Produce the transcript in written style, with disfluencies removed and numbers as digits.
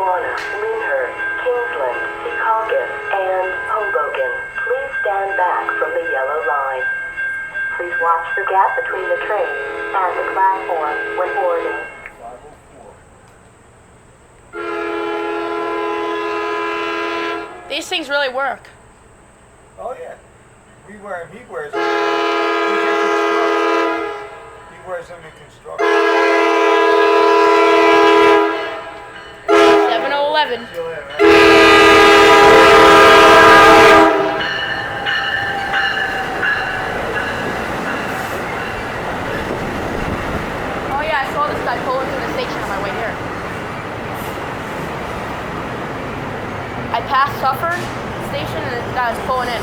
Warner, Lyndhurst, Kingsland, Secaucus, and Hoboken. Please stand back from the yellow line. Please watch the gap between the train and the platform when boarding. These things really work. Oh yeah. We wear them. He wears them. He wears them in construction. 7-Eleven. See you later, man. Oh yeah, I saw this guy pull into the station on my way here. I passed Sufford station and this guy was pulling in.